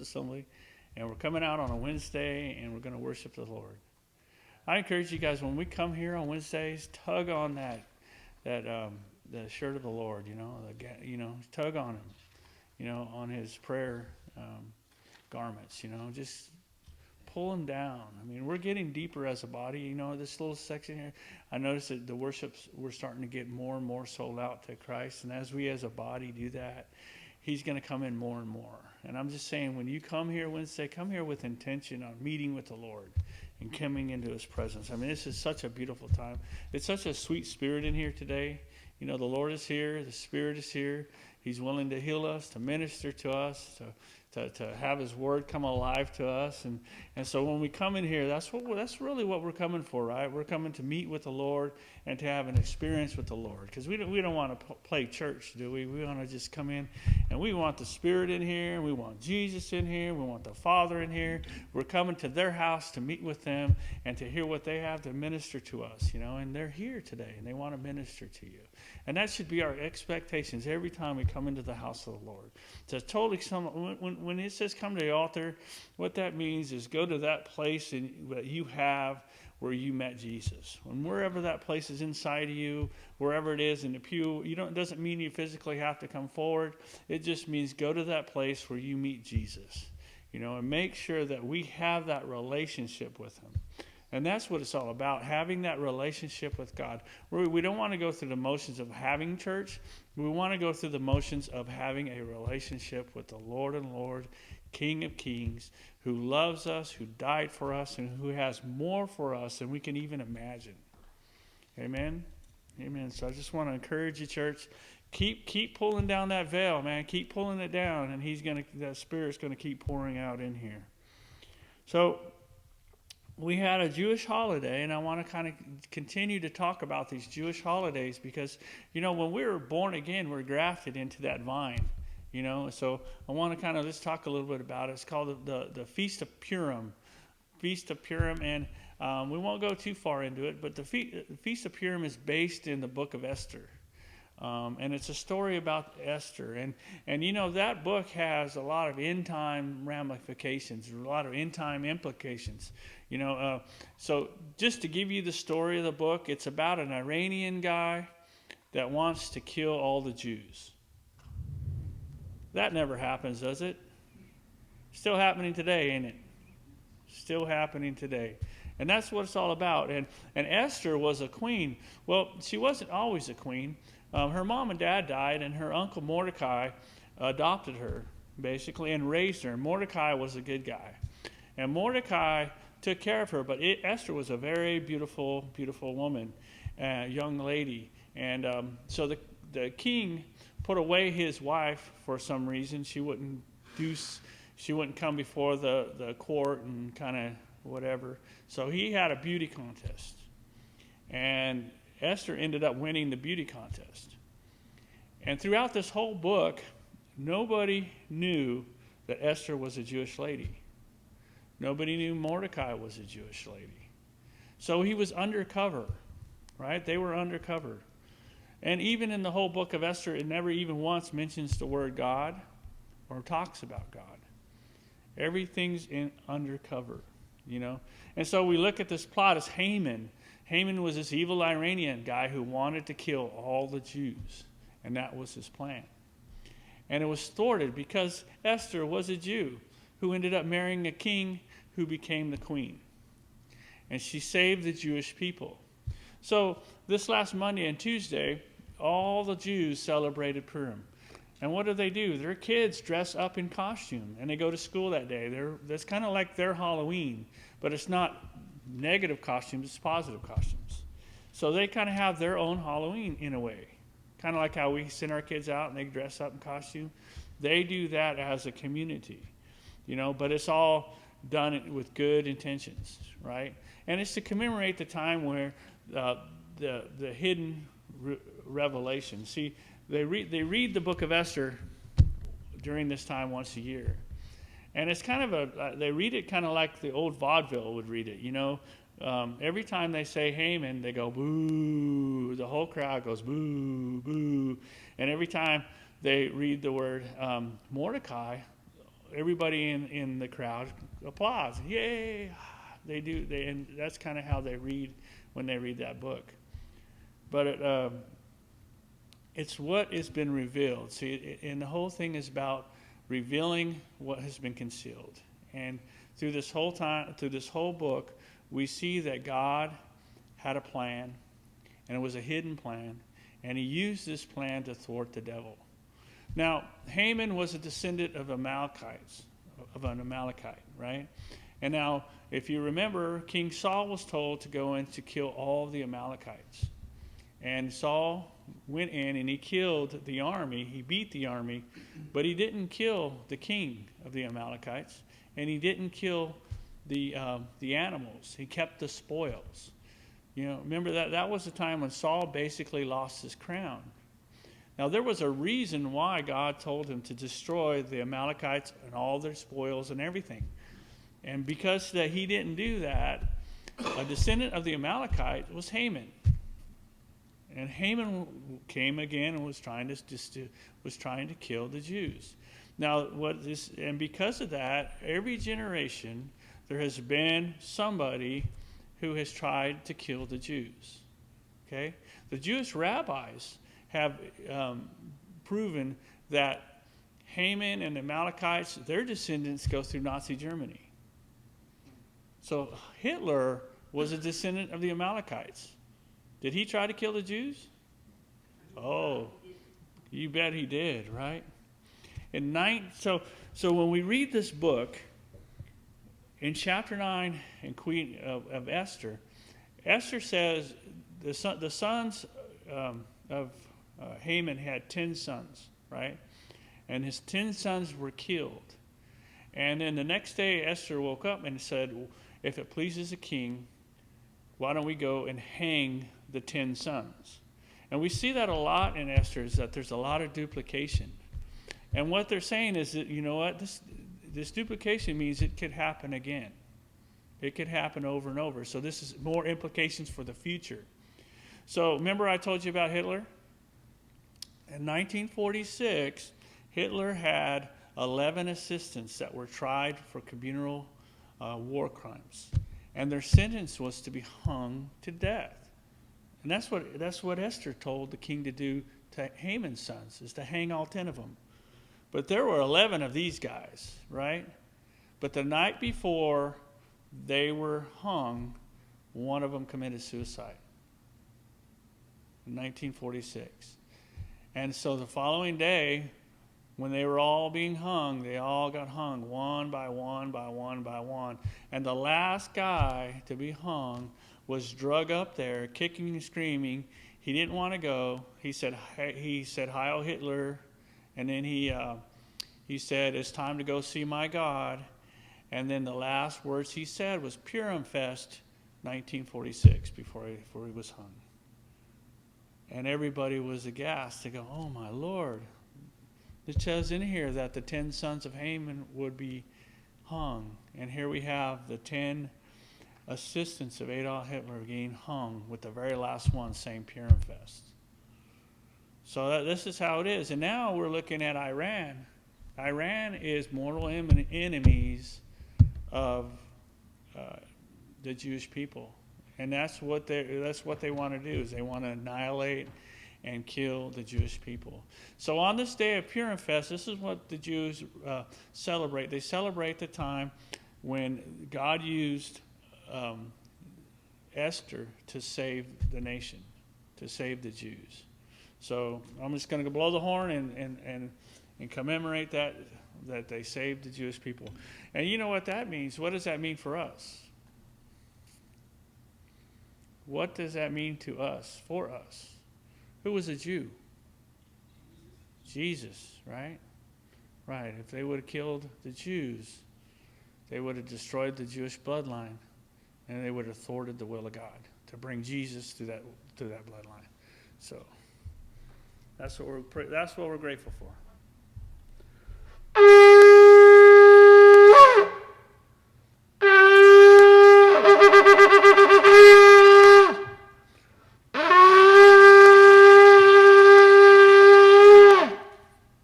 assembly, and we're coming out on a Wednesday, and we're going to worship the Lord. I encourage you guys, when we come here on Wednesdays, tug on the shirt of the Lord, tug on him, on his prayer garments, just pull him down. I mean, we're getting deeper as a body, this little section here. I noticed that the worships, we're starting to get more and more sold out to Christ, and as we as a body do that, he's going to come in more and more. And I'm just saying, when you come here Wednesday, come here with intention on meeting with the Lord and coming into his presence. I mean, this is such a beautiful time. It's such a sweet spirit in here today. The Lord is here. The Spirit is here. He's willing to heal us, to minister to us, to have his word come alive to us. And so when we come in here, that's really what we're coming for, right? We're coming to meet with the Lord and to have an experience with the Lord. Because we don't want to play church, do we? We want to just come in, and we want the Spirit in here, and we want Jesus in here, we want the Father in here. We're coming to their house to meet with them and to hear what they have to minister to us, and they're here today, and they want to minister to you. And that should be our expectations every time we come into the house of the Lord. So totally, when it says come to the altar, what that means is go to that place that you have where you met Jesus. And wherever that place is inside of you, wherever it is in the pew, it doesn't mean you physically have to come forward. It just means go to that place where you meet Jesus, and make sure that we have that relationship with him. And that's what it's all about, having that relationship with God. We don't want to go through the motions of having church. We want to go through the motions of having a relationship with the Lord and Lord, King of Kings, who loves us, who died for us, and who has more for us than we can even imagine. Amen? Amen. So I just want to encourage you, church, keep pulling down that veil, man. Keep pulling it down, and that Spirit's going to keep pouring out in here. So we had a Jewish holiday, and I want to kind of continue to talk about these Jewish holidays because, when we were born again, we're grafted into that vine, So I want to let's talk a little bit about it. It's called the Feast of Purim. Feast of Purim, and we won't go too far into it, but the Feast of Purim is based in the Book of Esther. And it's a story about Esther. And that book has a lot of end-time ramifications, a lot of end-time implications. So just to give you the story of the book, it's about an Iranian guy that wants to kill all the Jews. That never happens, does it? Still happening today, ain't it? Still happening today. And that's what it's all about. And Esther was a queen. Well, she wasn't always a queen. Her mom and dad died, and her uncle Mordecai adopted her, basically, and raised her. Mordecai was a good guy. And Mordecai took care of her, but Esther was a very beautiful, beautiful woman, young lady. And so the king put away his wife for some reason. She wouldn't come before the court and kind of whatever. So he had a beauty contest. And Esther ended up winning the beauty contest. And throughout this whole book, nobody knew that Esther was a Jewish lady. Nobody knew Mordecai was a Jewish lady. So he was undercover, right? They were undercover. And even in the whole book of Esther, it never even once mentions the word God or talks about God. Everything's undercover, And so we look at this plot as Haman. Haman was this evil Iranian guy who wanted to kill all the Jews. And that was his plan. And it was thwarted because Esther was a Jew who ended up marrying a king who became the queen. And she saved the Jewish people. So this last Monday and Tuesday, all the Jews celebrated Purim. And what do? Their kids dress up in costume, and they go to school that day. That's kind of like their Halloween, but it's not negative costumes, it's positive costumes. So they kind of have their own Halloween in a way. Kind of like how we send our kids out and they dress up in costume. They do that as a community, but it's all done with good intentions, right? And it's to commemorate the time where the hidden revelation. See, they read the Book of Esther during this time once a year. And it's kind of they read it kind of like the old vaudeville would read it, Every time they say Haman, they go boo. The whole crowd goes boo, boo. And every time they read the word Mordecai, everybody in the crowd applauds. Yay! They do. And that's kind of how they read when they read that book. But it's what has been revealed. See, and the whole thing is about revealing what has been concealed. And through this whole book, we see that God had a plan, and it was a hidden plan, and he used this plan to thwart the devil. Now, Haman was a descendant of an Amalekite, right? And now, if you remember, King Saul was told to go in to kill all the Amalekites. And Saul went in and he killed the army. He beat the army, but he didn't kill the king of the Amalekites, and he didn't kill the animals. He kept the spoils. You know, remember that was the time when Saul basically lost his crown. Now, there was a reason why God told him to destroy the Amalekites and all their spoils and everything. And because that he didn't do that, a descendant of the Amalekite was Haman. And Haman came again and was trying to kill the Jews. Now, and because of that, every generation there has been somebody who has tried to kill the Jews. Okay, the Jewish rabbis have proven that Haman and the Amalekites, their descendants go through Nazi Germany. So Hitler was a descendant of the Amalekites. Did he try to kill the Jews? Oh, you bet he did, right? So when we read this book, in chapter 9 in Queen of Esther, Esther says the sons of Haman had 10 sons, right? And his 10 sons were killed. And then the next day, Esther woke up and said, if it pleases the king, why don't we go and hang the 10 sons? And we see that a lot in Esther, is that there's a lot of duplication. And what they're saying is that, you know what, this duplication means it could happen again. It could happen over and over. So this is more implications for the future. So remember I told you about Hitler? In 1946, Hitler had 11 assistants that were tried for communal war crimes. And their sentence was to be hung to death. And that's what Esther told the king to do to Haman's sons, is to hang all 10 of them. But there were 11 of these guys, right? But the night before they were hung, one of them committed suicide in 1946. And so the following day, when they were all being hung, they all got hung one by one by one by one. And the last guy to be hung was drug up there, kicking and screaming. He didn't want to go. He said, Heil Hitler. And then he said, it's time to go see my God. And then the last words he said was Purim Fest 1946 before he was hung. And everybody was aghast. They go, oh my Lord. It says in here that the 10 sons of Haman would be hung. And here we have the 10 assistants of Adolf Hitler being hung, with the very last one saying Purim Fest. So this is how it is. And now we're looking at Iran. Iran is mortal enemies of the Jewish people. And that's what they want to do, is they want to annihilate and kill the Jewish people. So on this day of Purim Fest, this is what the Jews celebrate. They celebrate the time when God used Esther to save the nation, to save the Jews. So I'm just going to blow the horn and commemorate that they saved the Jewish people. And you know what that means? What does that mean for us? What does that mean to us, for us? Who was a Jew? Jesus, right? Right. If they would have killed the Jews, they would have destroyed the Jewish bloodline, and they would have thwarted the will of God to bring Jesus through that bloodline. So that's what we're grateful for.